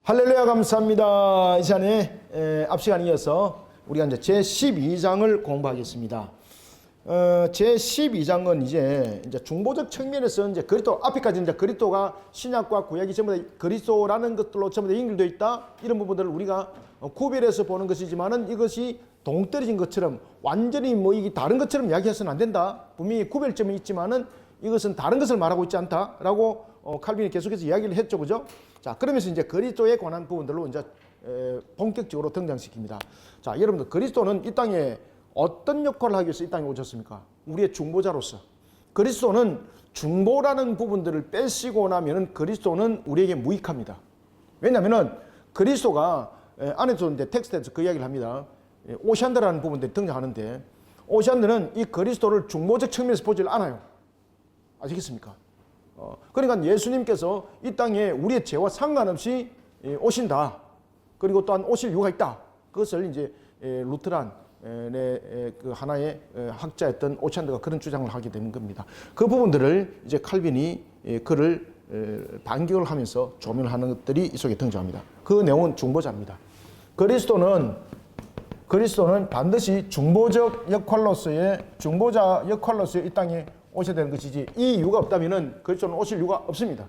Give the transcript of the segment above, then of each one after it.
할렐루야 감사합니다. 이 시간에 앞 시간에 이어서 우리가 이제 제12장을 공부하겠습니다. 제12장은 이제 중보적 측면에서 이제 그리스도 앞에까지 이제 그리스도가 신약과 구약이 전부 다 그리스도라는 것들로 전부 다 연결되어 있다. 이런 부분들을 우리가 구별해서 보는 것이지만은 이것이 동떨어진 것처럼 완전히 뭐 이게 다른 것처럼 이야기해서는 안 된다. 분명히 구별점이 있지만은 이것은 다른 것을 말하고 있지 않다라고 칼빈이 계속해서 이야기를 했죠, 그죠? 자, 그러면서 이제 그리스도에 관한 부분들로 이제 본격적으로 등장시킵니다. 자, 여러분들 그리스도는 이 땅에 어떤 역할을 하기 위해서 이 땅에 오셨습니까? 우리의 중보자로서. 그리스도는 중보라는 부분들을 빼시고 나면은 그리스도는 우리에게 무익합니다. 왜냐하면은 그리스도가 안에서 이제 텍스트에서 그 이야기를 합니다. 오샨드라는 부분들이 등장하는데 오샨드는 이 그리스도를 중보적 측면에서 보질 않아요. 아시겠습니까? 그러니까 예수님께서 이 땅에 우리의 죄와 상관없이 오신다. 그리고 또한 오실 이유가 있다. 그것을 이제 루트란 그 하나의 학자였던 오찬드가 그런 주장을 하게 되는 겁니다. 그 부분들을 이제 칼빈이 그를 반격을 하면서 조명을 하는 것들이 이 속에 등장합니다. 그 내용은 중보자입니다. 그리스도는 반드시 중보자 역할로서의 이 땅에 오셔야 되는 것이지 이 이유가 없다면은 그리스도는 오실 이유가 없습니다.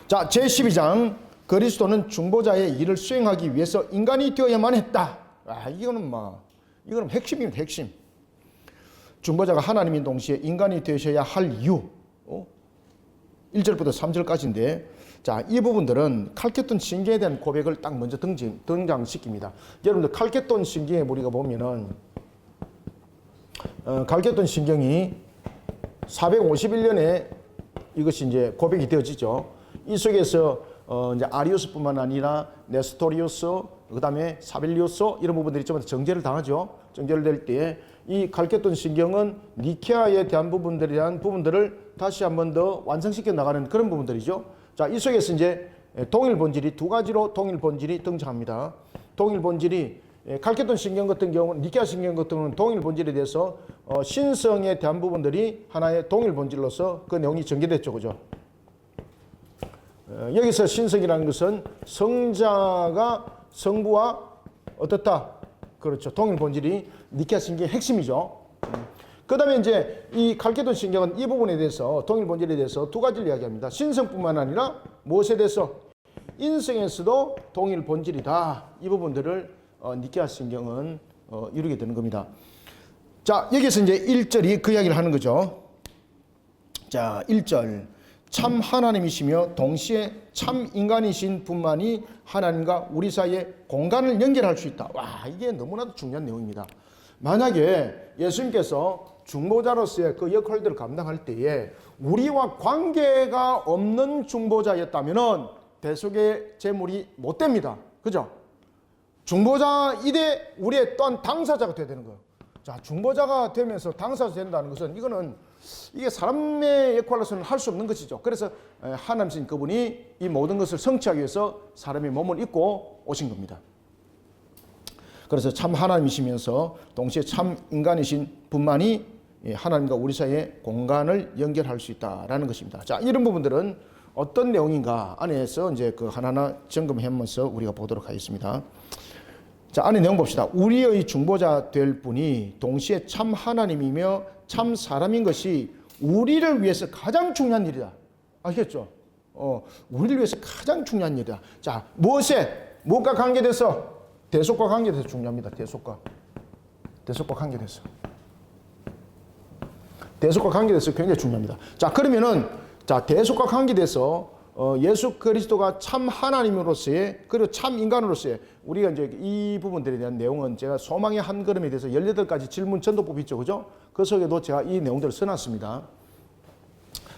자, 제12장 그리스도는 중보자의 일을 수행하기 위해서 인간이 되어야만 했다. 이거는 핵심입니다. 핵심. 중보자가 하나님인 동시에 인간이 되셔야 할 이유. 1절부터 3절까지인데 자, 이 부분들은 칼케돈 신경에 대한 고백을 딱 먼저 등장시킵니다. 여러분들 칼케돈 신경에 우리가 보면은 칼케돈 신경이 451년에 이것이 이제 고백이 되어지죠. 이 속에서 이제 아리우스뿐만 아니라 네스토리우스, 그다음에 사빌리우스 이런 부분들이 좀 정죄를 당하죠. 정죄를 될 때 이 칼케돈 신경은 니케아에 대한 부분들을 다시 한 번 더 완성시켜 나가는 그런 부분들이죠. 자, 이 속에서 이제 동일 본질이 두 가지로 동일 본질이 등장합니다. 동일 본질이 칼케돈 신경 같은 경우는 니케아 신경 같은 경우는 동일 본질에 대해서 신성에 대한 부분들이 하나의 동일 본질로서 그 내용이 전개됐죠, 그죠? 여기서 신성이라는 것은 성자가 성부와 어떻다? 그렇죠. 동일 본질이 니케아 신경의 핵심이죠. 그 다음에 이제 이 칼케돈 신경은 이 부분에 대해서 동일 본질에 대해서 두 가지를 이야기합니다. 신성뿐만 아니라 무엇에 대해서? 인성에서도 동일 본질이다. 이 부분들을 니케아 신경은 이루게 되는 겁니다. 자, 여기서 이제 1절이 그 이야기를 하는 거죠. 자, 1절. 참 하나님이시며 동시에 참 인간이신 분만이 하나님과 우리 사이에 공간을 연결할 수 있다. 와, 이게 너무나도 중요한 내용입니다. 만약에 예수님께서 중보자로서의 그 역할들을 감당할 때에 우리와 관계가 없는 중보자였다면은 대속의 제물이 못 됩니다. 그죠? 중보자 이대 우리의 또한 당사자가 돼야 되는 거예요. 자, 중보자가 되면서 당사자 된다는 것은 이게 사람의 역할로서는 할 수 없는 것이죠. 그래서 하나님이신 그분이 이 모든 것을 성취하기 위해서 사람의 몸을 입고 오신 겁니다. 그래서 참 하나님이시면서 동시에 참 인간이신 분만이 하나님과 우리 사이에 공간을 연결할 수 있다라는 것입니다. 자, 이런 부분들은 어떤 내용인가 안에서 이제 그 하나하나 점검하면서 우리가 보도록 하겠습니다. 자, 안에 내용 봅시다. 우리의 중보자 될 분이 동시에 참 하나님이며 참 사람인 것이 우리를 위해서 가장 중요한 일이다. 아시겠죠? 우리를 위해서 가장 중요한 일이다. 자, 무엇과 관계돼서? 대속과 관계돼서 중요합니다. 대속과 관계돼서. 대속과 관계돼서 굉장히 중요합니다. 자, 그러면은 대속과 관계돼서 예수 그리스도가 참 하나님으로서의 그리고 참 인간으로서의 우리가 이제 이 부분들에 대한 내용은 제가 소망의 한 걸음에 대해서 18가지 질문 전도법이 있죠. 그죠? 그 속에도 제가 이 내용들을 써놨습니다.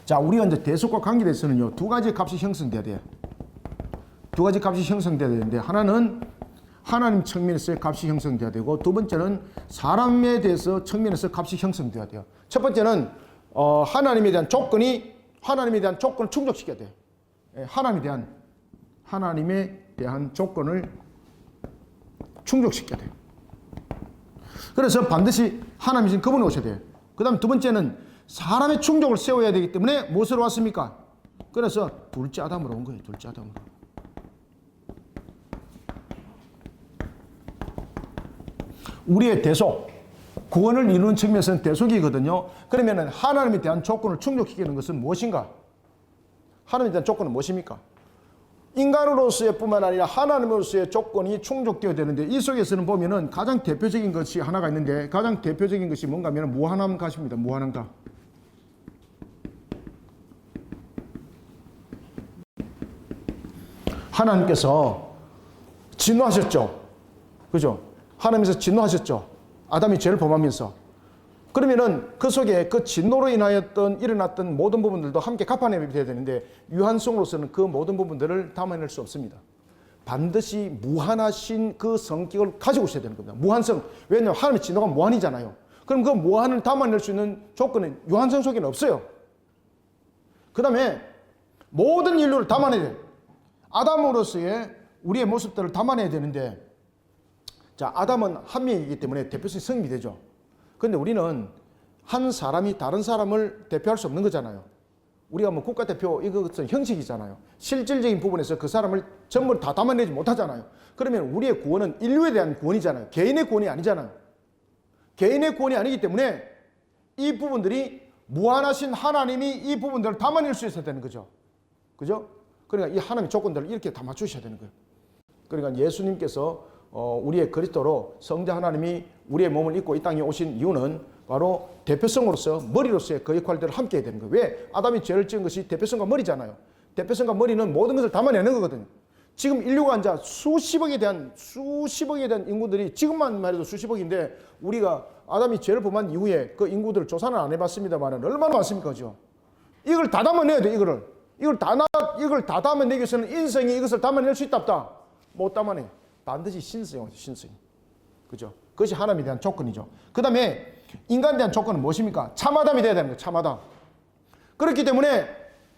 자, 우리가 이제 대속과 관계돼서는요, 두 가지 값이 형성돼야 돼요. 두 가지 값이 형성돼야 되는데, 하나는 하나님 측면에서의 값이 형성돼야 되고, 두 번째는 사람에 대해서 측면에서 값이 형성돼야 돼요. 첫 번째는 하나님에 대한 조건을 충족시켜야 돼요. 하나님에 대한 조건을 충족시켜야 돼요. 그래서 반드시 하나님이신 그분이 오셔야 돼요. 그 다음 두 번째는 사람의 충족을 세워야 되기 때문에 무엇으로 왔습니까? 그래서 둘째 아담으로 온 거예요. 둘째 아담으로. 우리의 대속, 구원을 이루는 측면에서는 대속이거든요. 그러면 하나님에 대한 조건을 충족시키는 것은 무엇인가? 하나님에 대한 조건은 무엇입니까? 인간으로서의 뿐만 아니라 하나님으로서의 조건이 충족되어야 되는데, 이 속에서는 보면은 가장 대표적인 것이 하나가 있는데, 가장 대표적인 것이 뭔가 하면 무한함가십니다. 무한함가. 하나님께서 진노하셨죠. 그죠? 하나님께서 진노하셨죠. 아담이 죄를 범하면서. 그러면은 그 속에 그 진노로 인하였던 일어났던 모든 부분들도 함께 갚아내야 되는데, 유한성으로서는 그 모든 부분들을 담아낼 수 없습니다. 반드시 무한하신 그 성격을 가지고 있어야 되는 겁니다. 무한성. 왜냐하면 하나님의 진노가 무한이잖아요. 그럼 그 무한을 담아낼 수 있는 조건은 유한성 속에는 없어요. 그 다음에 모든 인류를 담아내야 돼요. 아담으로서의 우리의 모습들을 담아내야 되는데, 자, 아담은 한 명이기 때문에 대표성이 성립이 되죠. 그런데 우리는 한 사람이 다른 사람을 대표할 수 없는 거잖아요. 우리가 뭐 국가대표 이것은 형식이잖아요. 실질적인 부분에서 그 사람을 전부 다 담아내지 못하잖아요. 그러면 우리의 구원은 인류에 대한 구원이잖아요. 개인의 구원이 아니잖아요. 개인의 구원이 아니기 때문에 이 부분들이 무한하신 하나님이 이 부분들을 담아낼 수 있어야 되는 거죠. 그죠? 그러니까 이 하나님의 조건들을 이렇게 다 맞추셔야 되는 거예요. 그러니까 예수님께서 우리의 그리스도로 성자 하나님이 우리의 몸을 입고 이 땅에 오신 이유는 바로 대표성으로서 머리로서의 그 역할들을 함께 해야 되는 거예요. 왜? 아담이 죄를 지은 것이 대표성과 머리잖아요. 대표성과 머리는 모든 것을 담아내는 거거든요. 지금 인류가 이제 수십억에 대한 인구들이, 지금만 말해도 수십억인데, 우리가 아담이 죄를 범한 이후에 그 인구들을 조사는 안 해봤습니다만 얼마나 많습니까? 그죠? 이걸 다 담아내야 돼. 이걸 다 담아내기 위해서는 인성이 이것을 담아낼 수 있다 없다? 못 담아내. 반드시 신성이죠. 신성. 그죠? 그것이 하나님에 대한 조건이죠. 그 다음에 인간에 대한 조건은 무엇입니까? 참아담이 돼야 되는 거예요. 참아담. 그렇기 때문에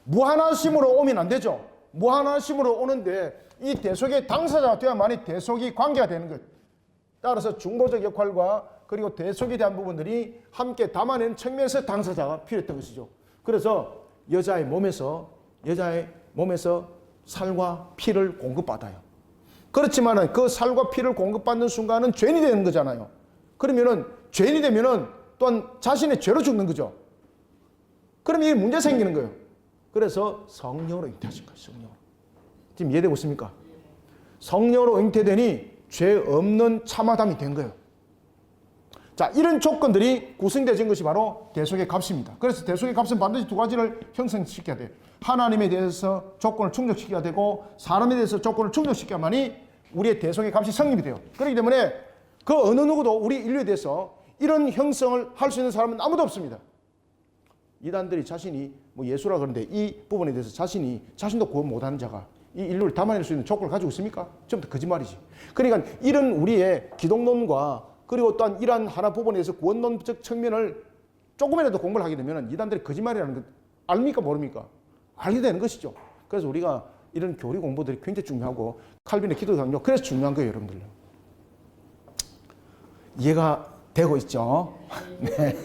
무한하심으로 오면 안 되죠. 무한하심으로 오는데 이 대속의 당사자가 되어야만이 대속이 관계가 되는 거예요. 따라서 중보적 역할과 그리고 대속에 대한 부분들이 함께 담아내는 측면에서 당사자가 필요했던 것이죠. 그래서 여자의 몸에서 살과 피를 공급받아요. 그렇지만은 그 살과 피를 공급받는 순간은 죄인이 되는 거잖아요. 그러면은 죄인이 되면은 또한 자신의 죄로 죽는 거죠. 그러면 이게 문제 생기는 거예요. 그래서 성령으로 잉태하신 거예요. 성령으로. 지금 이해되고 있습니까? 성령으로 잉태되니 죄 없는 참아담이 된 거예요. 자, 이런 조건들이 구성되어진 것이 바로 대속의 값입니다. 그래서 대속의 값은 반드시 두 가지를 형성시켜야 돼요. 하나님에 대해서 조건을 충족시켜야 되고, 사람에 대해서 조건을 충족시켜야만이 우리의 대속의 값이 성립이 돼요. 그렇기 때문에 그 어느 누구도 우리 인류에 대해서 이런 형성을 할 수 있는 사람은 아무도 없습니다. 이단들이 자신이 뭐 예수라 그러는데 이 부분에 대해서 자신도 구원 못하는 자가 이 인류를 담아낼 수 있는 조건을 가지고 있습니까? 전부 다 거짓말이지. 그러니까 이런 우리의 기독론과 그리고 또한 이러한 하나 부분에서 구원론적 측면을 조금이라도 공부를 하게 되면 이단들이 거짓말이라는 것 압니까 모릅니까? 알게 되는 것이죠. 그래서 우리가 이런 교리 공부들이 굉장히 중요하고, 칼빈의 기도 강요, 그래서 중요한 거예요, 여러분들. 이해가 되고 있죠? 네.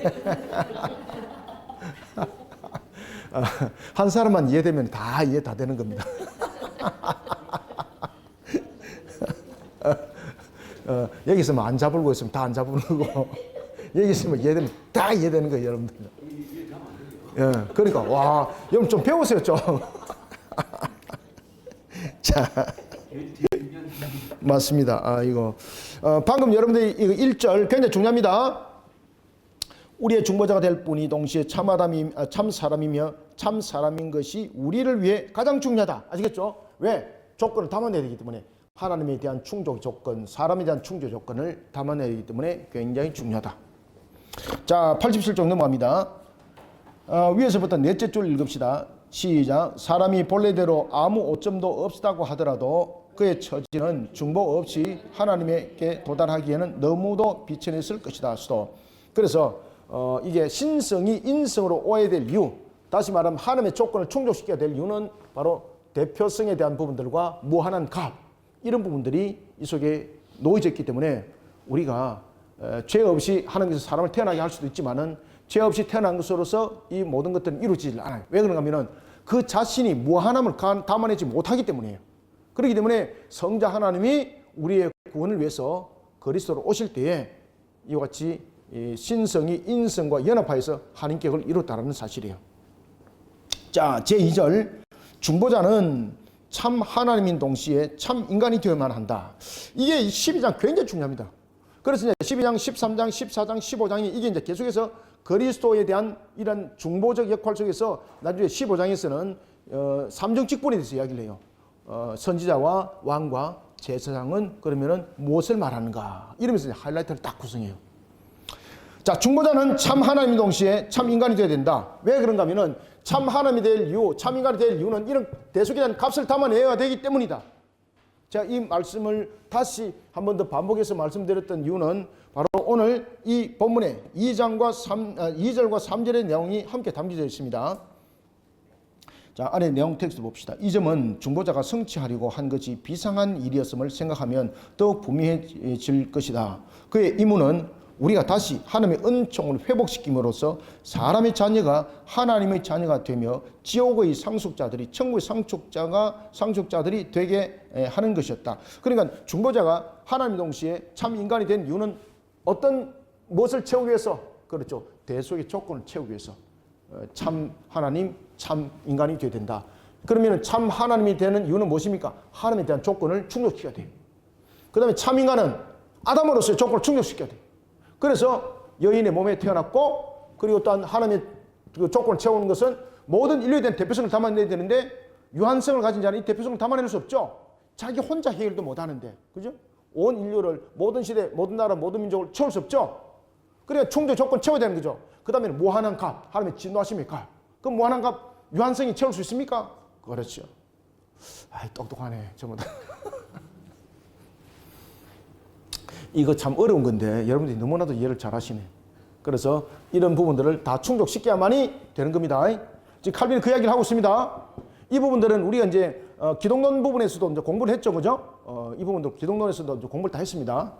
한 사람만 이해되면 다 이해 다 되는 겁니다. 여기 있으면 안 잡을고 있으면 다 안 잡을고, 여기 있으면 이해되면 다 이해되는 거예요, 여러분들. 예, 그러니까 와, 여러분 좀 배우세요, 좀. 자, 맞습니다. 방금 여러분들이 이거 1절 굉장히 중요합니다. 우리의 중보자가 될 분이 동시에 참 사람이며 참 사람인 것이 우리를 위해 가장 중요하다. 아시겠죠? 왜? 조건을 담아내야 되기 때문에. 하나님에 대한 충족 조건, 사람에 대한 충족 조건을 담아내야 되기 때문에 굉장히 중요하다. 자, 87쪽 넘어갑니다. 위에서부터 넷째 줄 읽읍시다. 시작. 사람이 본래대로 아무 오점도 없다고 하더라도 그의 처지는 중보 없이 하나님에게 도달하기에는 너무도 비천했을 것이다. 수도. 그래서 이게 신성이 인성으로 오해될 이유, 다시 말하면 하나님의 조건을 충족시켜야 될 이유는 바로 대표성에 대한 부분들과 무한한 값, 이런 부분들이 이 속에 놓여져 있기 때문에 우리가 죄 없이 하나님께서 사람을 태어나게 할 수도 있지만은 죄 없이 태어난 것으로서 이 모든 것들은 이루어지질 않아요. 왜 그런가 하면은 그 자신이 무한함을 담아내지 못하기 때문이에요. 그렇기 때문에 성자 하나님이 우리의 구원을 위해서 그리스도로 오실 때에 이와 같이 신성이 인성과 연합하여서 한인격을 이뤘다는 사실이에요. 자, 제2절 중보자는 참 하나님인 동시에 참 인간이 되어야만 한다. 이게 12장 굉장히 중요합니다. 그래서 이제 12장, 13장, 14장, 15장이 이게 이제 계속해서 그리스도에 대한 이런 중보적 역할 속에서 나중에 15장에서는 삼중 직분에 대해서 이야기를 해요. 선지자와 왕과 제사장은 그러면은 무엇을 말하는가? 이러면서 하이라이트를 딱 구성해요. 자, 중보자는 참 하나님인 동시에 참 인간이 되어야 된다. 왜 그런가 하면은 참 하나님이 될 이유, 참 인간이 될 이유는 이런 대속에 대한 값을 담아내야 되기 때문이다. 제가 이 말씀을 다시 한 번 더 반복해서 말씀드렸던 이유는 바로 오늘 이 본문에 2절과 3절의 내용이 함께 담겨져 있습니다. 자, 안에 내용 텍스트 봅시다. 이 점은 중보자가 성취하려고 한 것이 비상한 일이었음을 생각하면 더욱 분명해질 것이다. 그의 임무는 우리가 다시 하나님의 은총을 회복시킴으로써 사람의 자녀가 하나님의 자녀가 되며 지옥의 상속자들이 천국의 상속자들이 되게 하는 것이었다. 그러니까 중보자가 하나님 동시에 참 인간이 된 이유는 무엇을 채우기 위해서? 그렇죠. 대속의 조건을 채우기 위해서 참 하나님, 참 인간이 되어야 된다. 그러면 참 하나님이 되는 이유는 무엇입니까? 하나님에 대한 조건을 충족시켜야 돼요. 그 다음에 참 인간은 아담으로서의 조건을 충족시켜야 돼요. 그래서 여인의 몸에 태어났고, 그리고 또한 하나님의 그 조건을 채우는 것은 모든 인류에 대한 대표성을 담아내야 되는데, 유한성을 가진 자는 이 대표성을 담아낼 수 없죠. 자기 혼자 해결도 못하는데, 그죠? 온 인류를, 모든 시대, 모든 나라, 모든 민족을 채울 수 없죠. 그래야 충족 조건 채워야 되는 거죠. 그 다음에 무한한 값, 하나님의 진노하심의 값. 그럼 무한한 값, 유한성이 채울 수 있습니까? 그렇죠. 아이, 똑똑하네, 전부 다. 이거 참 어려운 건데 여러분들이 너무나도 이해를 잘 하시네. 그래서 이런 부분들을 다 충족시켜야만이 되는 겁니다. 지금 칼빈이 그 이야기를 하고 있습니다. 이 부분들은 우리가 이제 기독론 부분에서도 이제 공부를 했죠, 그죠? 이 부분도 기독론에서도 이제 공부를 다 했습니다.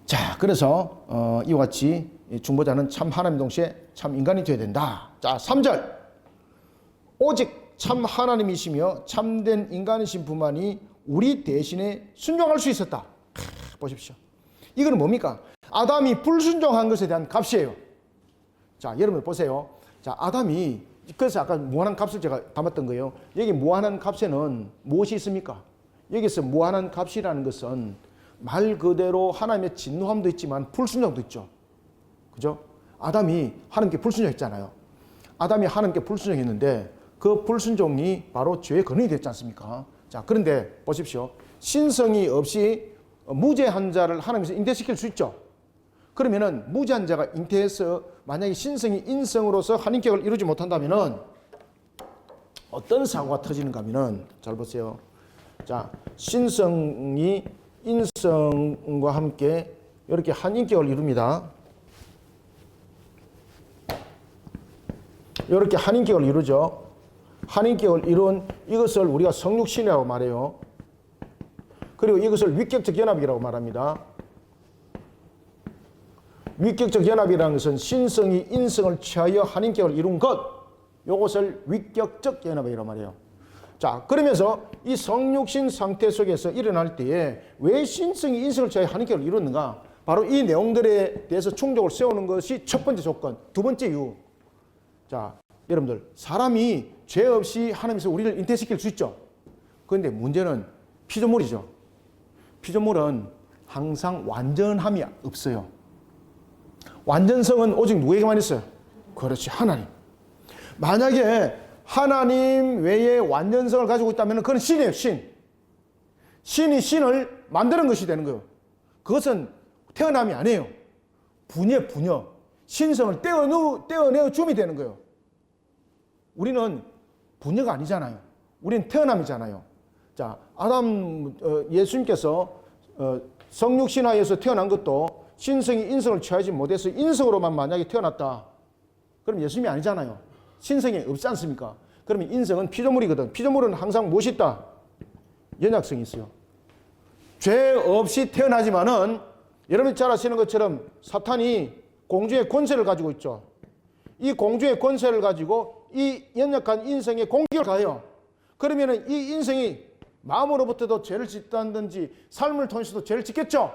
자, 그래서 이와 같이 중보자는 참 하나님 동시에 참 인간이 되어야 된다. 자, 3절 오직 참 하나님이시며 참된 인간이신 분만이 우리 대신에 순종할 수 있었다. 보십시오. 이거는 뭡니까? 아담이 불순종한 것에 대한 값이에요. 자, 여러분 보세요. 자, 아담이, 그래서 아까 무한한 값을 제가 담았던 거예요. 여기 무한한 값에는 무엇이 있습니까? 여기서 무한한 값이라는 것은 말 그대로 하나님의 진노함도 있지만 불순종도 있죠. 그죠? 아담이 하나님께 불순종했잖아요. 아담이 하나님께 불순종했는데 그 불순종이 바로 죄의 근원이 됐지 않습니까? 자, 그런데 보십시오. 신성이 없이 무죄한 자를 하나님께서 잉태시킬 수 있죠. 그러면은 무죄한 자가 잉태해서 만약에 신성이 인성으로서 한인격을 이루지 못한다면은 어떤 사고가 터지는가 하면은 잘 보세요. 자, 신성이 인성과 함께 이렇게 한인격을 이룹니다. 이렇게 한인격을 이루죠. 한인격을 이룬 이것을 우리가 성육신이라고 말해요. 그리고 이것을 위격적 연합이라고 말합니다. 위격적 연합이라는 것은 신성이 인성을 취하여 한인격을 이룬 것, 이것을 위격적 연합이라고 말해요. 자, 그러면서 이 성육신 상태 속에서 일어날 때에 왜 신성이 인성을 취하여 한인격을 이루는가? 바로 이 내용들에 대해서 충족을 세우는 것이 첫 번째 조건, 두 번째 이유. 자, 여러분들, 사람이 죄 없이 하나님께서 우리를 잉태시킬 수 있죠. 그런데 문제는 피조물이죠. 피조물은 항상 완전함이 없어요. 완전성은 오직 누구에게만 있어요? 그렇지, 하나님. 만약에 하나님 외에 완전성을 가지고 있다면 그건 신이에요, 신. 신이 신을 만드는 것이 되는 거예요. 그것은 태어남이 아니에요. 분여. 신성을 떼어내어 줌이 되는 거예요. 우리는 분여가 아니잖아요. 우리는 태어남이잖아요. 자, 예수님께서 성육신하에서 태어난 것도 신성이 인성을 취하지 못해서 인성으로만 만약에 태어났다. 그럼 예수님이 아니잖아요. 신성이 없지 않습니까? 그러면 인성은 피조물이거든. 피조물은 항상 무엇이 있다? 연약성이 있어요. 죄 없이 태어나지만은 여러분이 잘 아시는 것처럼 사탄이 공주의 권세를 가지고 있죠. 이 공주의 권세를 가지고 이 연약한 인성에 공격을 가해요. 그러면은 이 인성이 마음으로부터도 죄를 짓다든지 삶을 통해서도 죄를 짓겠죠.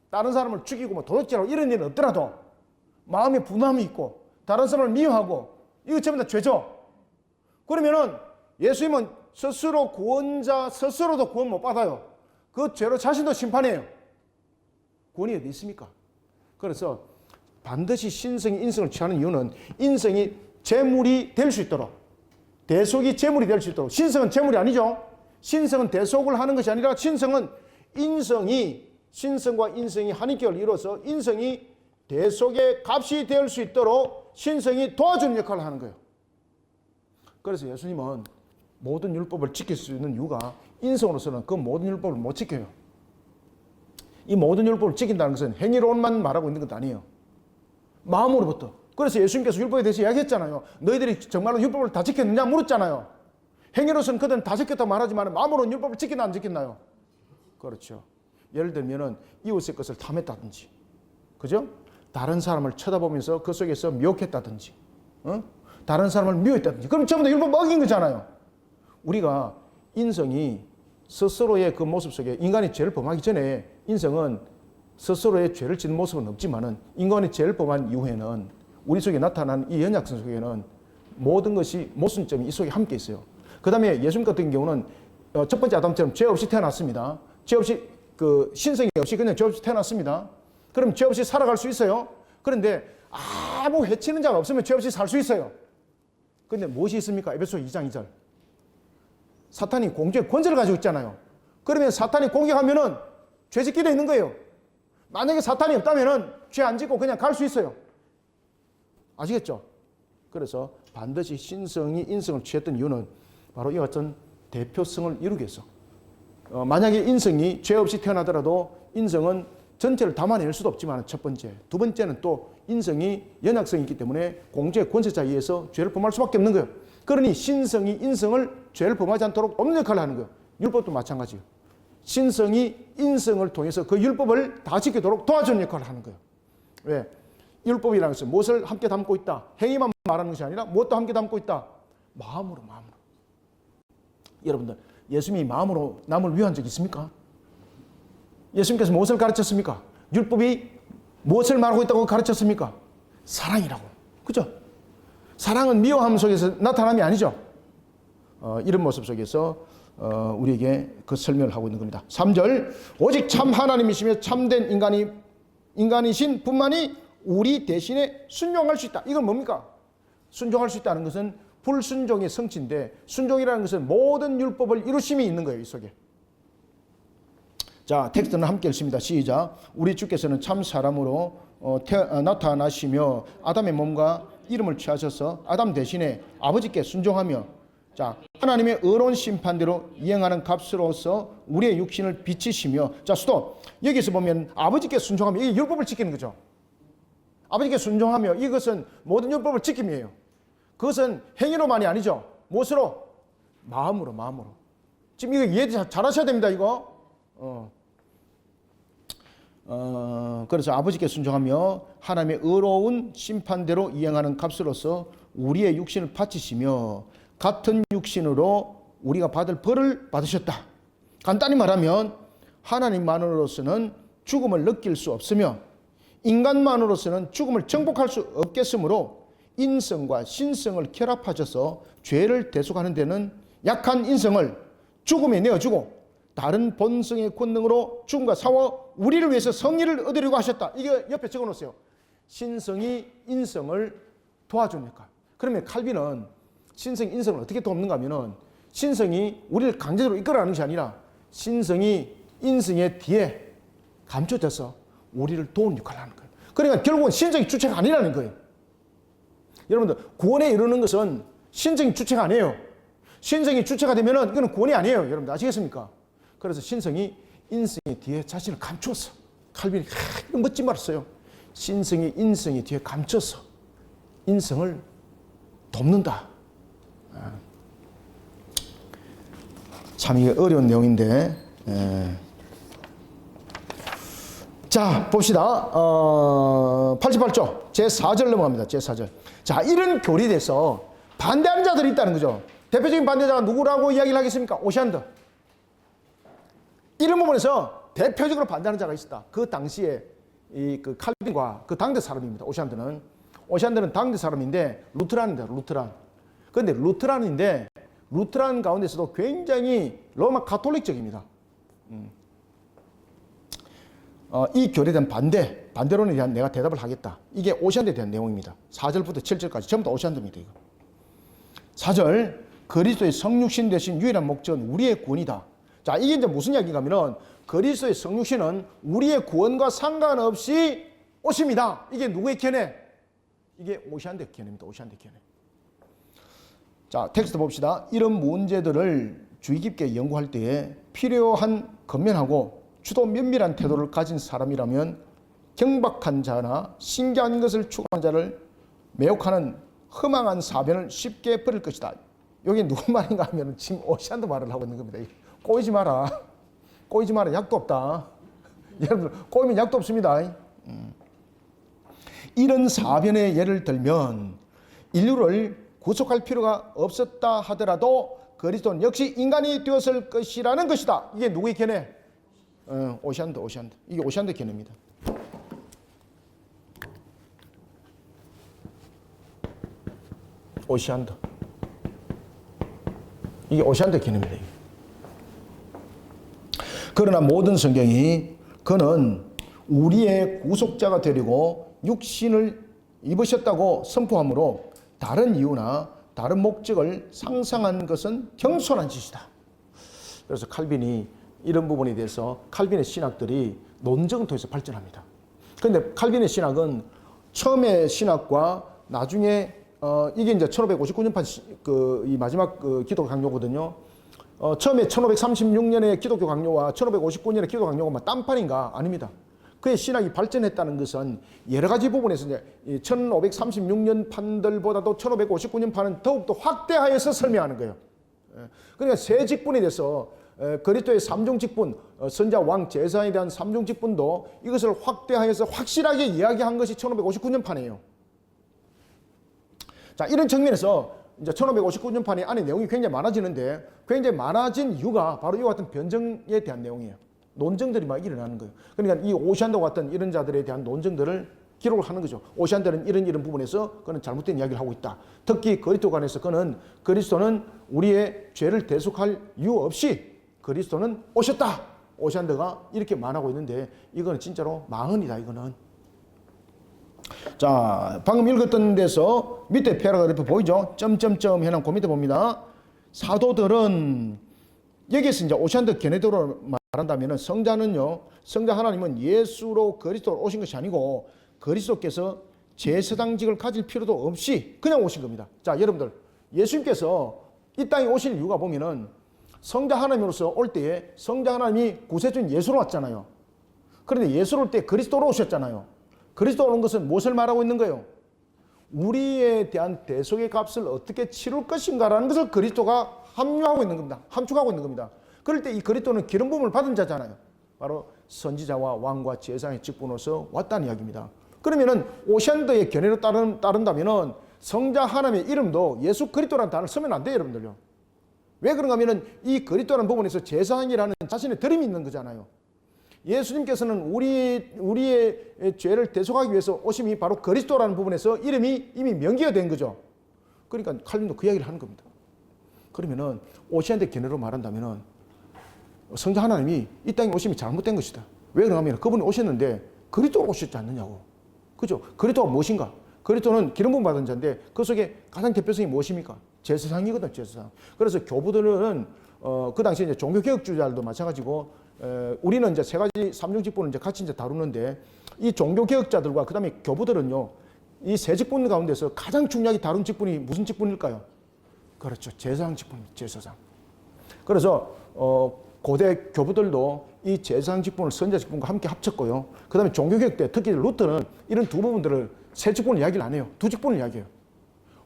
다른 사람을 죽이고 뭐 도둑질하고 이런 일은 없더라도 마음에 분함이 있고 다른 사람을 미워하고 이거 전부 다 죄죠. 그러면은 예수님은 스스로 구원자 스스로도 구원 못 받아요. 그 죄로 자신도 심판해요. 구원이 어디 있습니까? 그래서 반드시 신성이 인성을 취하는 이유는 인성이 제물이 될 수 있도록, 대속이 제물이 될 수 있도록. 신성은 제물이 아니죠. 신성은 대속을 하는 것이 아니라 신성은 신성과 인성이 한 인격을 이루어서 인성이 대속의 값이 될 수 있도록 신성이 도와주는 역할을 하는 거예요. 그래서 예수님은 모든 율법을 지킬 수 있는 이유가 인성으로서는 그 모든 율법을 못 지켜요. 이 모든 율법을 지킨다는 것은 행위로만 말하고 있는 것 아니에요. 마음으로부터. 그래서 예수님께서 율법에 대해서 이야기했잖아요. 너희들이 정말로 율법을 다 지켰느냐 물었잖아요. 행위로서는 그들은 다 지켰다고 말하지만 마음으로는 율법을 지켰나 안 지켰나요? 그렇죠. 예를 들면은 이웃의 것을 탐했다든지, 그죠? 다른 사람을 쳐다보면서 그 속에서 미혹했다든지, 다른 사람을 미워했다든지, 그럼 전부 다 율법 어긴 거잖아요. 우리가 인성이 스스로의 그 모습 속에, 인간이 죄를 범하기 전에 인성은 스스로의 죄를 짓는 모습은 없지만은 인간이 죄를 범한 이후에는 우리 속에 나타난 이 연약성 속에는 모든 것이 모순점이 이 속에 함께 있어요. 그 다음에 예수님 같은 경우는 첫 번째 아담처럼 죄 없이 태어났습니다. 죄 없이 신성이 없이 그냥 죄 없이 태어났습니다. 그럼 죄 없이 살아갈 수 있어요. 그런데 아무 해치는 자가 없으면 죄 없이 살 수 있어요. 그런데 무엇이 있습니까? 에베소 2장 2절. 사탄이 공주의 권세를 가지고 있잖아요. 그러면 사탄이 공격하면은 죄 짓게 돼 있는 거예요. 만약에 사탄이 없다면은 죄 안 짓고 그냥 갈 수 있어요. 아시겠죠? 그래서 반드시 신성이 인성을 취했던 이유는 바로 이와 같은 대표성을 이루기 위해서. 만약에 인성이 죄 없이 태어나더라도 인성은 전체를 담아낼 수도 없지만 첫 번째. 두 번째는 또 인성이 연약성이 있기 때문에 공주의 권세자에 의해서 죄를 범할 수밖에 없는 거예요. 그러니 신성이 인성을 죄를 범하지 않도록 돕는 역할을 하는 거예요. 율법도 마찬가지예요. 신성이 인성을 통해서 그 율법을 다 지키도록 도와주는 역할을 하는 거예요. 왜? 율법이라는 것은 무엇을 함께 담고 있다. 행위만 말하는 것이 아니라 무엇도 함께 담고 있다. 마음으로. 여러분들, 예수님이 마음으로 남을 위한 적 있습니까? 예수님께서 무엇을 가르쳤습니까? 율법이 무엇을 말하고 있다고 가르쳤습니까? 사랑이라고. 그죠? 사랑은 미워함 속에서 나타남이 아니죠. 이런 모습 속에서 우리에게 그 설명을 하고 있는 겁니다. 3절, 오직 참 하나님이시며 참된 인간이신 분만이 우리 대신에 순종할 수 있다. 이건 뭡니까? 순종할 수 있다는 것은 불순종의 성취인데, 순종이라는 것은 모든 율법을 이루심이 있는 거예요. 이 속에. 자, 텍스트는 함께 읽습니다. 시작. 우리 주께서는 참 사람으로 나타나시며 아담의 몸과 이름을 취하셔서 아담 대신에 아버지께 순종하며, 자, 하나님의 의로운 심판대로 이행하는 값으로서 우리의 육신을 비치시며, 자, 수도. 여기서 보면 아버지께 순종하며, 이게 율법을 지키는 거죠. 아버지께 순종하며, 이것은 모든 율법을 지킴이에요. 그것은 행위로만이 아니죠. 무엇으로? 마음으로. 지금 이거 이해 잘 하셔야 됩니다, 이거. 그래서 아버지께 순종하며 하나님의 의로운 심판대로 이행하는 값으로서 우리의 육신을 바치시며 같은 육신으로 우리가 받을 벌을 받으셨다. 간단히 말하면 하나님만으로서는 죽음을 느낄 수 없으며 인간만으로서는 죽음을 정복할 수 없겠으므로 인성과 신성을 결합하셔서 죄를 대속하는 데는 약한 인성을 죽음에 내어주고 다른 본성의 권능으로 죽음과 싸워 우리를 위해서 성리를 얻으려고 하셨다. 이게 옆에 적어놓으세요. 신성이 인성을 도와주는 역할. 그러면 칼빈은 신성이 인성을 어떻게 돕는가 하면은 신성이 우리를 강제로 이끌어가는 것이 아니라 신성이 인성의 뒤에 감춰져서 우리를 도우는 역할을 하는 거예요. 그러니까 결국은 신성이 주체가 아니라는 거예요. 여러분들, 구원에 이르는 것은 신성이 주체가 아니에요. 신성이 주체가 되면은 이거는 구원이 아니에요. 여러분들 아시겠습니까? 그래서 신성이 인성의 뒤에 자신을 감추었어. 칼빈이 이런 멋진 말을 써요. 신성이 인성의 뒤에 감춰서 인성을 돕는다. 참 이게 어려운 내용인데. 자, 봅시다. 88조 제4절 넘어갑니다. 제4절. 자, 이런 교리에서 반대하는 자들이 있다는 거죠. 대표적인 반대자가 누구라고 이야기를 하겠습니까? 오시안드. 이런 부분에서 대표적으로 반대하는 자가 있었다. 그 당시에 그 칼빈과 그 당대 사람입니다. 오시안드는 당대 사람인데 루트란입니다. 루트란. 그런데 루트란 가운데서도 굉장히 로마 가톨릭적입니다. 이 교리에 대한 반대론에 대한 내가 대답을 하겠다. 이게 오시안드에 대한 내용입니다. 4절부터 7절까지 전부 다 오시안드입니다. 이거. 4절, 그리스도의 성육신 되신 유일한 목적은 우리의 구원이다. 자, 이게 이제 무슨 이야기인가 하면은 그리스도의 성육신은 우리의 구원과 상관없이 오십니다. 이게 누구의 견해? 이게 오시안드 견해입니다. 오시안드 견해. 자, 텍스트 봅시다. 이런 문제들을 주의 깊게 연구할 때에 필요한 건면하고 주도 면밀한 태도를 가진 사람이라면 경박한 자나 신기한 것을 추구하는 자를 매혹하는 험한 사변을 쉽게 버릴 것이다. 여기 누구 말인가 하면 지금 오시안드 말을 하고 있는 겁니다. 꼬이지 마라. 꼬이지 마라. 약도 없다. 여러분, 꼬이면 약도 없습니다. 이런 사변의 예를 들면 인류를 구속할 필요가 없었다 하더라도 그리스도는 역시 인간이 되었을 것이라는 것이다. 이게 누구의 견해? 오시안드. 이게 오시안드 견해입니다. 오시안드. 이게 오시안드 견해입니다. 그러나 모든 성경이 그는 우리의 구속자가 되려고 육신을 입으셨다고 선포하므로 다른 이유나 다른 목적을 상상한 것은 경솔한 짓이다. 그래서 칼빈이 이런 부분에 대해서 칼빈의 신학들이 논증을 통해서 발전합니다. 그런데 칼빈의 신학은 처음의 신학과 나중에 이게 이제 1559년판 이 마지막 기독교 강요거든요. 처음에 1536년의 기독교 강요와 1559년의 기독교 강요가 딴판인가? 아닙니다. 그의 신학이 발전했다는 것은 여러 가지 부분에서 이제 1536년 판들보다도 1559년 판은 더욱더 확대하여서 설명하는 거예요. 그러니까 세 직분에 대해서 그리스도의 삼중 직분, 선자, 왕, 제사에 대한 삼중 직분도 이것을 확대하여서 확실하게 이야기한 것이 1559년 판이에요. 자, 이런 측면에서 이제 1559년 판의 안에 내용이 굉장히 많아지는데 굉장히 많아진 이유가 바로 이와 같은 변증에 대한 내용이에요. 논쟁들이 막 일어나는 거예요. 그러니까 이 오시안드 같은 이런 자들에 대한 논쟁들을 기록을 하는 거죠. 오시안드는 이런 부분에서 그는 잘못된 이야기를 하고 있다. 특히 그리스도 관해서 그리스도는 우리의 죄를 대속할 이유 없이 그리스도는 오셨다. 오시안드가 이렇게 말하고 있는데 이거는 진짜로 망언이다. 이거는. 자, 방금 읽었던 데서 밑에 패러그래프 보이죠? 점점점 해놓은 그 밑에 봅니다. 사도들은 여기에서 이제 오시안드 견해대로 말한다면 성자 하나님은 예수로 그리스도로 오신 것이 아니고 그리스도께서 제사장직을 가질 필요도 없이 그냥 오신 겁니다. 자, 여러분들, 예수님께서 이 땅에 오실 이유가 보면은 성자 하나님으로서 올 때에 성자 하나님이 구세주인 예수로 왔잖아요. 그런데 예수로 올 때 그리스도로 오셨잖아요. 그리스도로 오는 것은 무엇을 말하고 있는 거예요? 우리에 대한 대속의 값을 어떻게 치룰 것인가라는 것을 그리스도가 함축하고 있는 겁니다. 그럴 때 이 그리스도는 기름 부음을 받은 자잖아요. 바로 선지자와 왕과 제사장의 직분으로서 왔다는 이야기입니다. 그러면은 오시안드의 견해로 따른다면은 성자 하나님의 이름도 예수 그리스도라는 단어를 쓰면 안 돼요, 여러분들요. 왜 그런가 하면은 이 그리스도라는 부분에서 제사장이라는 자신의 드림이 있는 거잖아요. 예수님께서는 우리의 죄를 대속하기 위해서 오심이 바로 그리스도라는 부분에서 이름이 이미 명기가 된 거죠. 그러니까 칼빈도 그 이야기를 하는 겁니다. 그러면은 오시안드 견해로 말한다면은 성자 하나님이 이 땅에 오심이 잘못된 것이다. 왜 그런가 하면 그분이 오셨는데 그리스도로 오셨지 않느냐고. 그죠? 그리스도가 무엇인가? 그리스도는 기름 부음 받은 자인데 그 속에 가장 대표성이 무엇입니까? 제사장이거든, 제사장. 그래서 교부들은 그 당시에 이제 종교개혁주의자들도 마찬가지고 우리는 이제 세 가지 삼중 직분을 이제 같이 이제 다루는데 이 종교개혁자들과 그 다음에 교부들은요, 이 세 직분 가운데서 가장 중요하게 다룬 직분이 무슨 직분일까요? 그렇죠. 제사장 직분입니다. 제사장. 그래서 고대 교부들도 이 제사장 직분을 선지자 직분과 함께 합쳤고요. 그 다음에 종교개혁 때 특히 루터는 이런 두 부분들을 세 직분을 이야기를 안 해요. 두 직분을 이야기해요.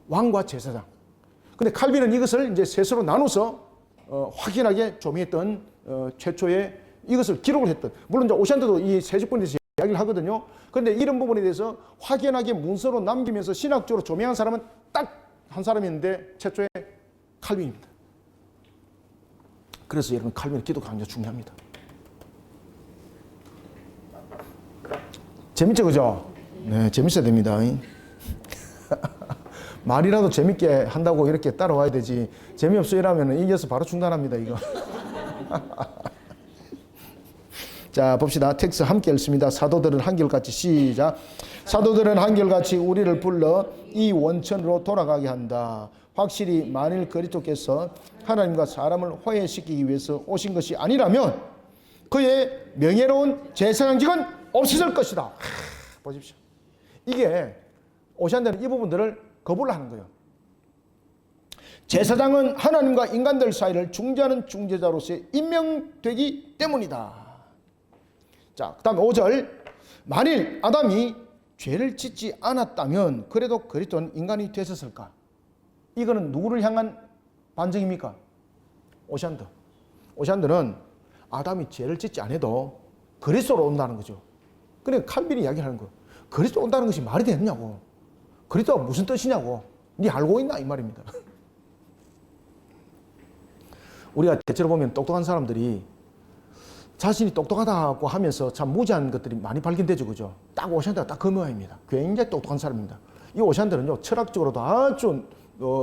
왕과 제사장. 근데 칼빈은 이것을 이제 셋으로 나눠서 확연하게 조명했던 최초의 이것을 기록을 했던, 물론 이제 오시안드도 이 세 직분에 대해서 이야기를 하거든요. 그런데 이런 부분에 대해서 확연하게 문서로 남기면서 신학적으로 조명한 사람은 딱 한 사람이 있는데 최초의 칼빈입니다. 그래서 여러분 칼빈의 기독 강조 중요합니다. 재밌죠, 그죠? 네, 재밌어야 됩니다. 말이라도 재밌게 한다고 이렇게 따라와야 되지. 재미없어 이러면 이겨서 바로 중단합니다, 이거. 자, 봅시다. 텍스트 함께 읽습니다. 사도들은 한결같이 시작. 사도들은 한결같이 우리를 불러 이 원천으로 돌아가게 한다. 확실히 만일 그리스도께서 하나님과 사람을 화해시키기 위해서 오신 것이 아니라면 그의 명예로운 제사장직은 없었을 것이다. 보십시오. 이게 오시안들은 이 부분들을 거부를 하는 거예요. 제사장은 하나님과 인간들 사이를 중재하는 중재자로서 임명되기 때문이다. 자, 그 다음에 5절. 만일 아담이 죄를 짓지 않았다면 그래도 그리스도는 인간이 됐었을까? 이거는 누구를 향한 반증입니까? 오시안드. 오시안드는 아담이 죄를 짓지 않아도 그리스도로 온다는 거죠. 그러니까 칼빈이 이야기하는 거예요. 그리스도 온다는 것이 말이 되느냐고. 그리스도가 무슨 뜻이냐고. 네 알고 있나? 이 말입니다. 우리가 대체로 보면 똑똑한 사람들이 자신이 똑똑하다고 하면서 참 무지한 것들이 많이 발견되죠. 그죠? 딱 오샨드가 딱 그 모양입니다. 굉장히 똑똑한 사람입니다. 이 오샨드는요, 철학적으로도 아주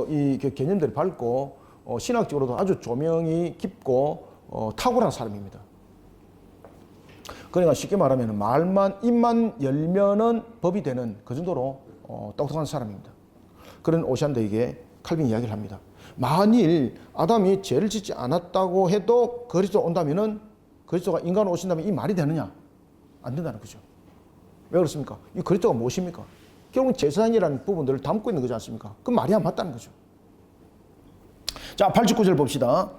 이 개념들이 밝고 신학적으로도 아주 조명이 깊고 탁월한 사람입니다. 그러니까 쉽게 말하면 말만 입만 열면은 법이 되는 그 정도로 똑똑한 사람입니다. 그런 오샨드에게 칼빈이 이야기를 합니다. 만일 아담이 죄를 짓지 않았다고 해도 그리스도 온다면은 그리스도가 인간으로 오신다면 이 말이 되느냐? 안 된다는 거죠. 왜 그렇습니까? 이 그리스도가 무엇입니까? 결국은 제사장이라는 부분들을 담고 있는 거지 않습니까? 그 말이 안 맞다는 거죠. 자, 89절 봅시다.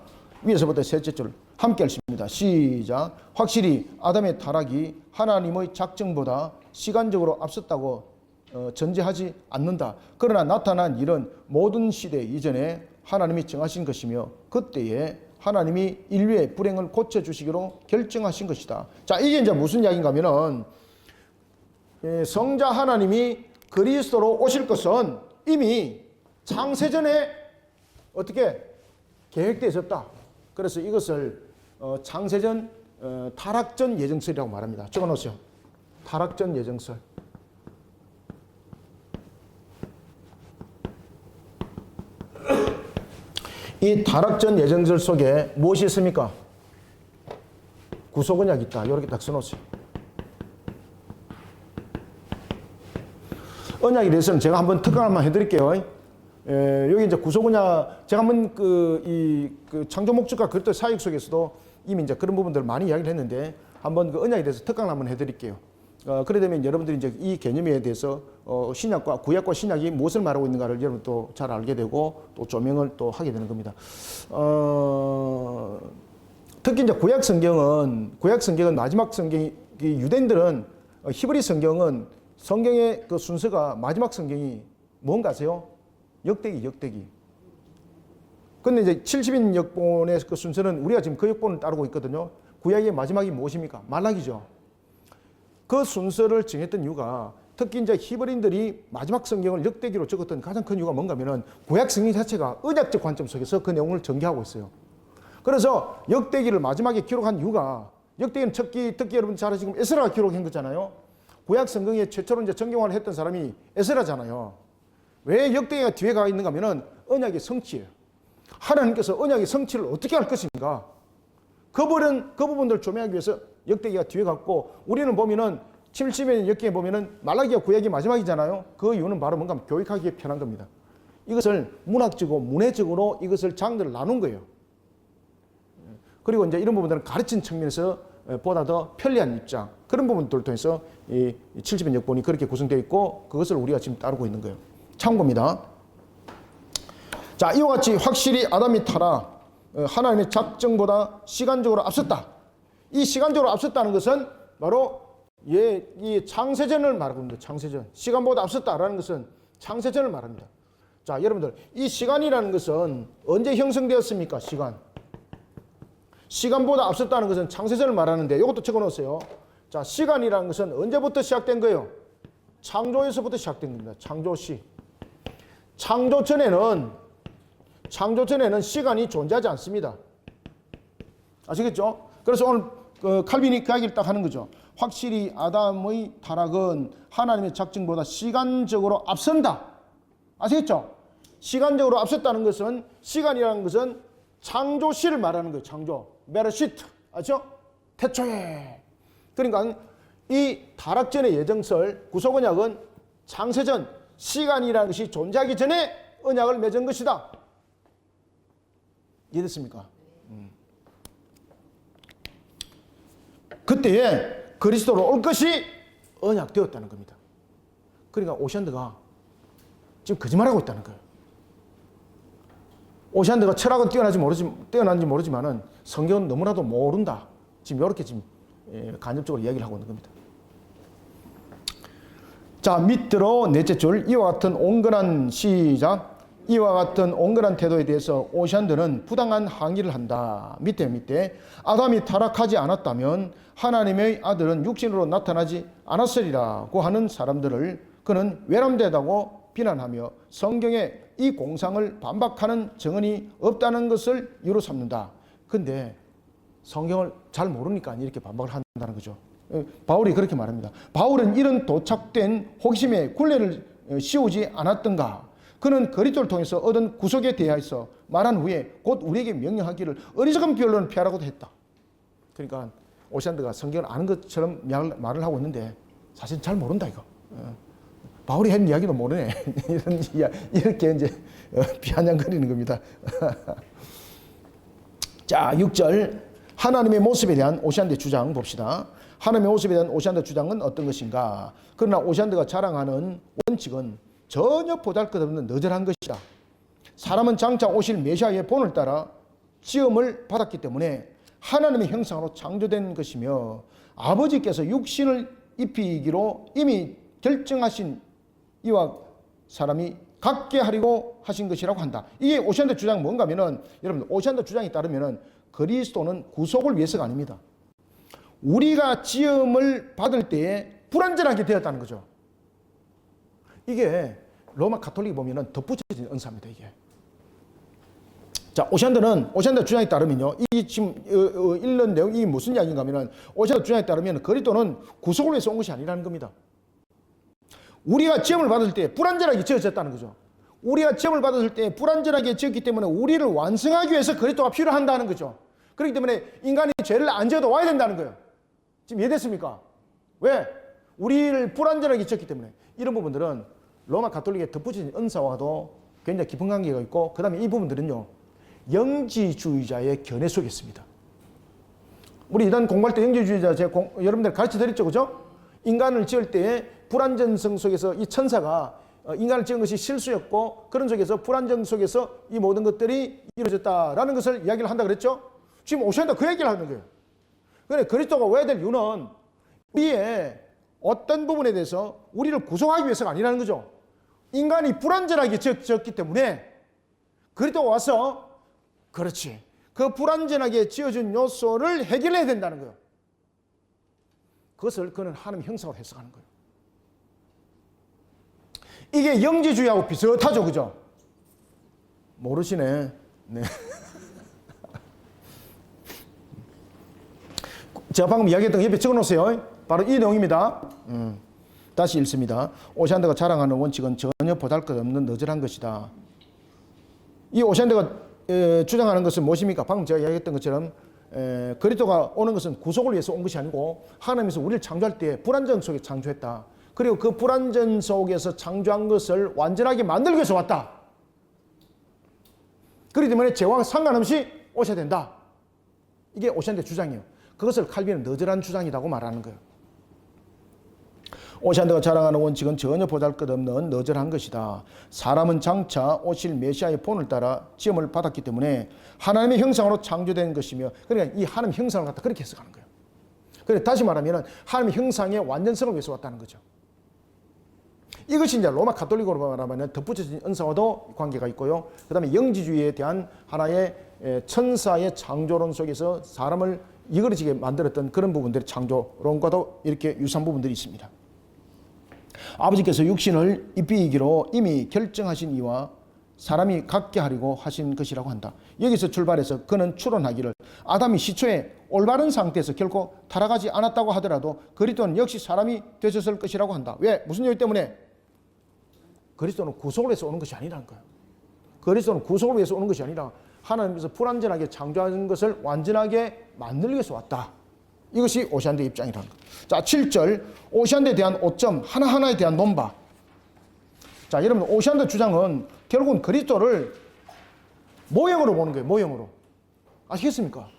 위에서부터 셋째 줄 함께 읽습니다. 시작. 확실히 아담의 타락이 하나님의 작정보다 시간적으로 앞섰다고 전제하지 않는다. 그러나 나타난 일은 모든 시대 이전에 하나님이 정하신 것이며 그때에 하나님이 인류의 불행을 고쳐주시기로 결정하신 것이다. 자, 이게 이제 무슨 이야기인가 하면은 성자 하나님이 그리스도로 오실 것은 이미 창세전에 어떻게 계획되어 있었다. 그래서 이것을 창세전 타락전 예정설이라고 말합니다. 적어놓으세요. 타락전 예정설. 이 타락전 예정설 속에 무엇이 있습니까? 구속언약이 있다. 이렇게 딱 써놓으세요. 언약에 대해서는 제가 한번 특강 한번 해드릴게요. 여기 이제 구속언약, 제가 한번 그 창조 목적과 그리스도 사역 속에서도 이미 이제 그런 부분들을 많이 이야기를 했는데 한번 그 언약에 대해서 특강을 한번 해드릴게요. 그래 되면 여러분들이 이제 이 개념에 대해서 신약과 구약과 신약이 무엇을 말하고 있는가를 여러분 또 잘 알게 되고 또 조명을 또 하게 되는 겁니다. 특히 이제 구약 성경은 마지막 성경이 유대인들은 히브리 성경은 성경의 그 순서가 마지막 성경이 뭔가 아세요? 역대기. 근데 이제 70인 역본의 그 순서는 우리가 지금 그 역본을 따르고 있거든요. 구약의 마지막이 무엇입니까? 말라기죠. 그 순서를 정했던 이유가 특히 이제 히브리인들이 마지막 성경을 역대기로 적었던 가장 큰 이유가 뭔가 하면은 구약 성경 자체가 언약적 관점 속에서 그 내용을 전개하고 있어요. 그래서 역대기를 마지막에 기록한 이유가 역대기는 특히 여러분 잘 아시고 에스라가 기록한 거잖아요. 구약 성경에 최초로 이제 정경화를 했던 사람이 에스라잖아요. 왜 역대기가 뒤에 가 있는가 하면은 언약의 성취예요. 하나님께서 언약의 성취를 어떻게 할 것인가? 그 부분들을 조명하기 위해서 역대기가 뒤에 갔고 우리는 보면은 70년 역기에 보면은 말라기와 구약이 마지막이잖아요. 그 이유는 바로 뭔가 교육하기에 편한 겁니다. 이것을 문학적으로 문해적으로 이것을 장르를 나눈 거예요. 그리고 이제 이런 부분들은 가르친 측면에서 보다 더 편리한 입장 그런 부분들을 통해서 이 70년 역본이 그렇게 구성되어 있고 그것을 우리가 지금 따르고 있는 거예요. 참고입니다. 자, 이와 같이 확실히 아담이 타락 하나님의 작정보다 시간적으로 앞섰다. 이 시간적으로 앞섰다는 것은 바로 이 창세전을 말하고 있는 거예요. 창세전. 시간보다 앞섰다라는 것은 창세전을 말합니다. 자, 여러분들 이 시간이라는 것은 언제 형성되었습니까? 시간보다 앞섰다는 것은 창세전을 말하는데 이것도 적어놓으세요. 자, 시간이라는 것은 언제부터 시작된 거예요? 창조에서부터 시작된 겁니다. 창조시. 창조 전에는 시간이 존재하지 않습니다. 아시겠죠? 그래서 오늘 칼빈이 그 이야기를 딱 하는 거죠. 확실히 아담의 타락은 하나님의 작정보다 시간적으로 앞선다. 아시겠죠? 시간적으로 앞섰다는 것은, 시간이라는 것은 창조시를 말하는 거예요. 창조. 베르시트. 아시죠? 태초에. 그러니까 이 타락전의 예정설, 구속언약은 창세전, 시간이라는 것이 존재하기 전에 언약을 맺은 것이다. 이해됐습니까? 그때에 그리스도로 올 것이 언약되었다는 겁니다. 그러니까 오션드가 지금 거짓말하고 있다는 거예요. 오션드가 철학은 뛰어난지 모르지만은 성경은 너무나도 모른다. 지금 이렇게 지금 간접적으로 이야기를 하고 있는 겁니다. 자, 밑으로 넷째 줄, 이와 같은 온건한 시작. 이와 같은 온건한 태도에 대해서 오션드는 부당한 항의를 한다. 밑에 아담이 타락하지 않았다면 하나님의 아들은 육신으로 나타나지 않았으리라고 하는 사람들을 그는 외람되다고 비난하며 성경에 이 공상을 반박하는 증언이 없다는 것을 이유로 삼는다. 근데 성경을 잘 모르니까 이렇게 반박을 한다는 거죠. 바울이 그렇게 말합니다. 바울은 이런 도착된 호기심에 굴레를 씌우지 않았던가. 그는 그리스도를 통해서 얻은 구속에 대하여서 말한 후에 곧 우리에게 명령하기를 어리석은 변론을 피하라고도 했다. 그러니까 오션드가 성경을 아는 것처럼 말을 하고 있는데 사실 잘 모른다 이거. 바울이 한 이야기도 모르네. 이렇게 이제 비아냥거리는 겁니다. 자, 6절 하나님의 모습에 대한 오션드의 주장 봅시다. 하나님의 모습에 대한 오션드의 주장은 어떤 것인가? 그러나 오션드가 자랑하는 원칙은 전혀 보잘것없는 너절한 것이다. 사람은 장차 오실 메시아의 본을 따라 지음을 받았기 때문에 하나님의 형상으로 창조된 것이며 아버지께서 육신을 입히기로 이미 결정하신 이와 사람이 같게 하려고 하신 것이라고 한다. 이게 오션드 주장이 뭔가 하면은, 여러분, 오션드 주장에 따르면은 그리스도는 구속을 위해서가 아닙니다. 우리가 지음을 받을 때에 불완전하게 되었다는 거죠. 이게 로마 가톨릭 보면은 덧붙여진 은사입니다, 이게. 자, 오션드 주장에 따르면요, 이 지금 읽는 내용이 무슨 이야기인가 하면은, 오션드 주장에 따르면 그리스도는 구속을 위해서 온 것이 아니라는 겁니다. 우리가 지음을 받을 때 불완전하게 지어졌다는 거죠. 우리가 지음을 받을 때 불완전하게 지었기 때문에 우리를 완성하기 위해서 그리스도가 필요한다는 거죠. 그렇기 때문에 인간이 죄를 안 지어도 와야 된다는 거예요. 지금 이해됐습니까? 왜? 우리를 불완전하게 지었기 때문에. 이런 부분들은 로마 가톨릭의 덧붙인 은사와도 굉장히 깊은 관계가 있고, 그 다음에 이 부분들은요, 영지주의자의 견해 속에 있습니다. 우리 이단 공부할 때 영지주의자 여러분들 가르쳐 드렸죠, 그죠? 인간을 지을 때에 불완전성 속에서 이 천사가 인간을 지은 것이 실수였고, 그런 속에서 불완전 속에서 이 모든 것들이 이루어졌다라는 것을 이야기를 한다 그랬죠? 지금 오션드 그 얘기를 하는 거예요. 그런데 그리스도가 와야 될 이유는 우리의 어떤 부분에 대해서 우리를 구속하기 위해서가 아니라는 거죠. 인간이 불완전하게 지었기 때문에 그리스도가 와서, 그렇지, 그 불완전하게 지어준 요소를 해결해야 된다는 거예요. 그것을 그는 하나님 형상으로 해석하는 거예요. 이게 영지주의하고 비슷하죠, 그죠? 모르시네. 네. 제가 방금 이야기했던 거 옆에 적어놓으세요. 바로 이 내용입니다. 다시 읽습니다. 오션드가 자랑하는 원칙은 전혀 보잘것없는 너절한 것이다. 이 오션드가 주장하는 것은 무엇입니까? 방금 제가 이야기했던 것처럼 그리스도가 오는 것은 구속을 위해서 온 것이 아니고 하나님께서 우리를 창조할 때 불완전 속에 창조했다. 그리고 그 불완전 속에서 창조한 것을 완전하게 만들기 위해서 왔다. 그렇기 때문에 죄와 상관없이 오셔야 된다. 이게 오션드의 주장이에요. 그것을 칼빈은 너절한 주장이라고 말하는 거예요. 오션드가 자랑하는 원칙은 전혀 보잘것없는 너절한 것이다. 사람은 장차 오실 메시아의 본을 따라 지음을 받았기 때문에 하나님의 형상으로 창조된 것이며, 그러니까 이 하나님 형상을 갖다 그렇게 해석하는 거예요. 그래서 다시 말하면 하나님의 형상의 완전성을 위해서 왔다는 거죠. 이것이 이제 로마 가톨릭으로 말하면 덧붙여진 은사와도 관계가 있고요. 그 다음에 영지주의에 대한 하나의 천사의 창조론 속에서 사람을 이그러지게 만들었던 그런 부분들의 창조론과도 이렇게 유사한 부분들이 있습니다. 아버지께서 육신을 입히기로 이미 결정하신 이와 사람이 같게 하려고 하신 것이라고 한다. 여기서 출발해서 그는 추론하기를 아담이 시초에 올바른 상태에서 결코 타락하지 않았다고 하더라도 그리스도는 역시 사람이 되셨을 것이라고 한다. 왜? 무슨 이유 때문에? 그리스도는 구속을 위해서 오는 것이 아니라는 거예요. 그리스도는 구속을 위해서 오는 것이 아니라 하나님께서 불완전하게 창조하는 것을 완전하게 만들기 위해서 왔다. 이것이 오시안드의 입장이라는 거예요. 자, 7절 오시안드에 대한 오점 하나하나에 대한 논바. 자, 여러분 오시안드 주장은 결국은 그리스도를 모형으로 보는 거예요. 모형으로. 아시겠습니까?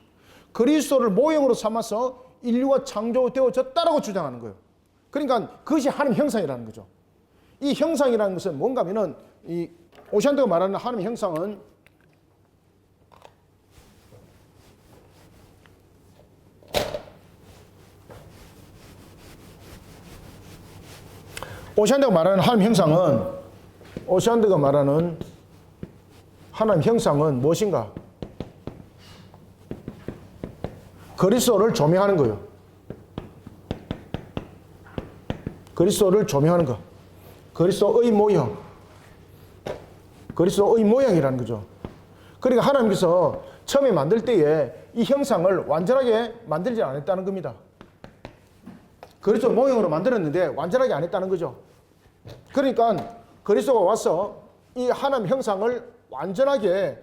그리스도를 모형으로 삼아서 인류가 창조되어졌다라고 주장하는 거예요. 그러니까 그것이 하나님 형상이라는 거죠. 이 형상이라는 것은 뭔가 하면은 이 오시안드가 말하는 하나님 형상은 오시안드가 말하는 하나님 형상은 무엇인가? 그리스도를 조명하는 거예요. 그리스도를 조명하는 거. 그리스도의 모형. 그리스도의 모양이라는 거죠. 그러니까 하나님께서 처음에 만들 때에 이 형상을 완전하게 만들지 않았다는 겁니다. 그리스도 모형으로 만들었는데 완전하게 안 했다는 거죠. 그러니까 그리스도가 와서 이 하나님 형상을 완전하게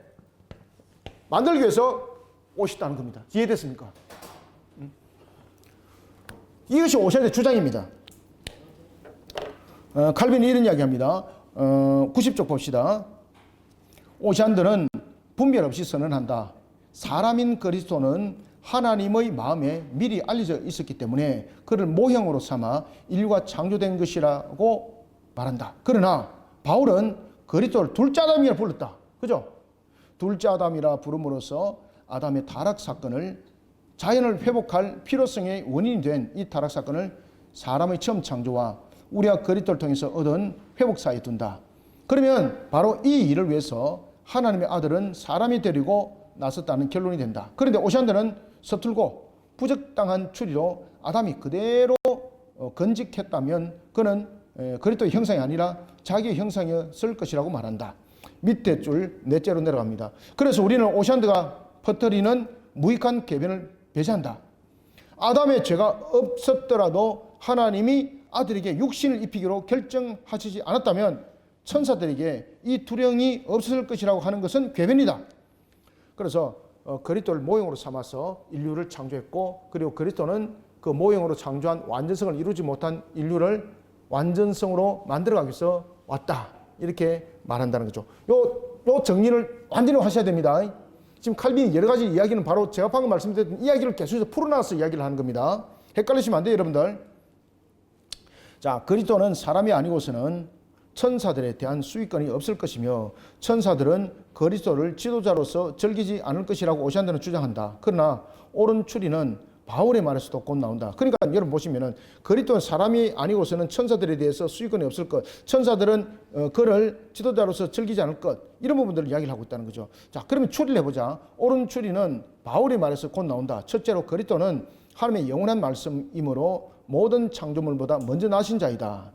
만들기 위해서 오셨다는 겁니다. 이해됐습니까? 이것이 오시안드의 주장입니다. 칼빈이 이런 이야기합니다. 90쪽 봅시다. 오시안드는 분별 없이 선언한다. 사람인 그리스도는 하나님의 마음에 미리 알려져 있었기 때문에 그를 모형으로 삼아 인류가 창조된 것이라고 말한다. 그러나 바울은 그리스도를 둘째 아담이라 불렀다. 그죠? 둘째 아담이라 부름으로써 아담의 타락 사건을 자연을 회복할 필요성의 원인이 된 이 타락 사건을 사람의 처음 창조와 우리가 그리스도를 통해서 얻은 회복 사이에 둔다. 그러면 바로 이 일을 위해서 하나님의 아들은 사람이 되리고 나섰다는 결론이 된다. 그런데 오시안드는 서툴고 부적당한 추리로 아담이 그대로 건직했다면 그는 그리스도의 형상이 아니라 자기의 형상이었을 것이라고 말한다. 밑에 줄 넷째로 내려갑니다. 그래서 우리는 오시안드가 퍼뜨리는 무익한 궤변을 배제한다. 아담의 죄가 없었더라도 하나님이 아들에게 육신을 입히기로 결정하시지 않았다면 천사들에게 이 두려움이 없었을 것이라고 하는 것은 궤변이다. 그래서 그리스도를 모형으로 삼아서 인류를 창조했고, 그리고 그리스도는 그 모형으로 창조한 완전성을 이루지 못한 인류를 완전성으로 만들어가기 위해서 왔다. 이렇게 말한다는 거죠. 요 정리를 완전히 하셔야 됩니다. 지금 칼빈이 여러 가지 이야기는 바로 제가 방금 말씀드렸던 이야기를 계속해서 풀어놔서 이야기를 하는 겁니다. 헷갈리시면 안 돼요, 여러분들. 자, 그리스도는 사람이 아니고서는 천사들에 대한 수익권이 없을 것이며 천사들은 그리스도를 지도자로서 즐기지 않을 것이라고 오시안드는 주장한다. 그러나 옳은 추리는 바울의 말에서도 곧 나온다. 그러니까 여러분 보시면은 그리스도는 사람이 아니고서는 천사들에 대해서 수익권이 없을 것, 천사들은 그를 지도자로서 즐기지 않을 것, 이런 부분들을 이야기를 하고 있다는 거죠. 자, 그러면 추리를 해보자. 옳은 추리는 바울의 말에서 곧 나온다. 첫째로 그리스도는 하나님의 영원한 말씀이므로 모든 창조물보다 먼저 나신 자이다.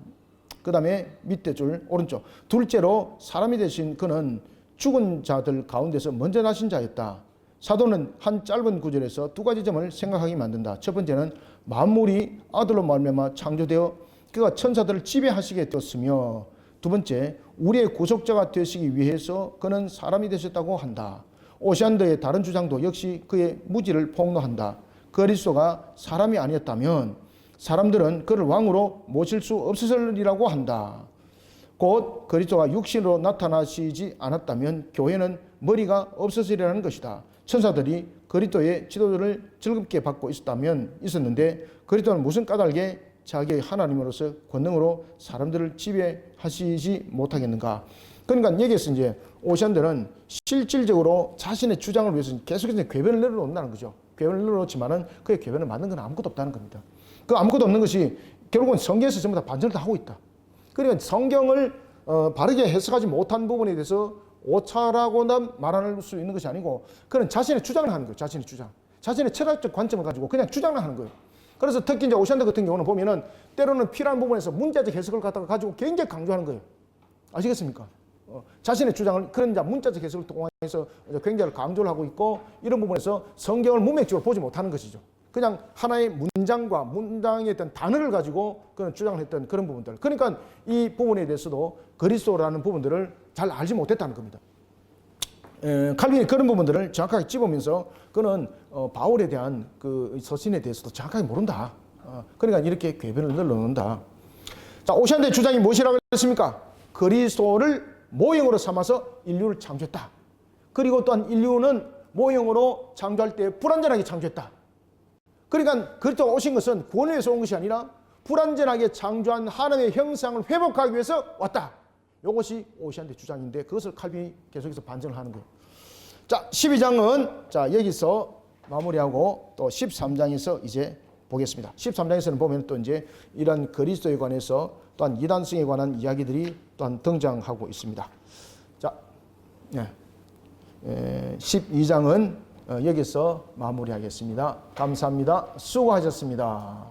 그 다음에 밑에 줄 오른쪽. 둘째로 사람이 되신 그는 죽은 자들 가운데서 먼저 나신 자였다. 사도는 한 짧은 구절에서 두 가지 점을 생각하게 만든다. 첫 번째는 만물이 아들로 말미암아 창조되어 그가 천사들을 지배하시게 되었으며, 두 번째 우리의 구속자가 되시기 위해서 그는 사람이 되셨다고 한다. 오시안드의 다른 주장도 역시 그의 무지를 폭로한다. 그리스도가 사람이 아니었다면 사람들은 그를 왕으로 모실 수 없었으리라고 한다. 곧 그리스도가 육신으로 나타나시지 않았다면 교회는 머리가 없었으리라는 것이다. 천사들이 그리스도의 지도를 즐겁게 받고 있었는데 그리스도는 무슨 까닭에 자기의 하나님으로서 권능으로 사람들을 지배하시지 못하겠는가. 그러니까 여기에서 이제 오시안드는 실질적으로 자신의 주장을 위해서 계속해서 궤변을 내려놓는다는 거죠. 궤변을 내려놓지만은 그의 궤변을 만든 건 아무것도 없다는 겁니다. 그 아무것도 없는 것이 결국은 성경에서 전부 다 반전을 다 하고 있다. 그러니까 성경을 바르게 해석하지 못한 부분에 대해서 오차라고 말할 수 있는 것이 아니고 그는 자신의 주장을 하는 거예요. 자신의 주장. 자신의 철학적 관점을 가지고 그냥 주장을 하는 거예요. 그래서 특히 이제 오시안드 같은 경우는 보면은 때로는 필요한 부분에서 문제적 해석을 갖다가 가지고 굉장히 강조하는 거예요. 아시겠습니까? 자신의 주장을 그런 이제 문자적 해석을 통해서 굉장히 강조를 하고 있고 이런 부분에서 성경을 문맥적으로 보지 못하는 것이죠. 그냥 하나의 문장과 문장의 어떤 단어를 가지고 그런 주장을 했던 그런 부분들. 그러니까 이 부분에 대해서도 그리스도라는 부분들을 잘 알지 못했다는 겁니다. 칼빈이 그런 부분들을 정확하게 찝으면서 그는 바울에 대한 그 서신에 대해서도 정확하게 모른다. 그러니까 이렇게 궤변을 늘어놓는다. 자, 오시안대 주장이 무엇이라고 했습니까? 그리스도를 모형으로 삼아서 인류를 창조했다. 그리고 또한 인류는 모형으로 창조할 때 불완전하게 창조했다. 그러니까 그리스도가 오신 것은 구원을 위해서 온 것이 아니라 불완전하게 창조한 하나님의 형상을 회복하기 위해서 왔다. 이것이 오시안대 주장인데 그것을 칼빈이 계속해서 반증을 하는 거예요. 자, 12장은 자, 여기서 마무리하고 또 13장에서 이제 보겠습니다. 13장에서는 보면 또 이제 이런 그리스도에 관해서 또한 이단성에 관한 이야기들이 또한 등장하고 있습니다. 자, 12장은 여기서 마무리하겠습니다. 감사합니다. 수고하셨습니다.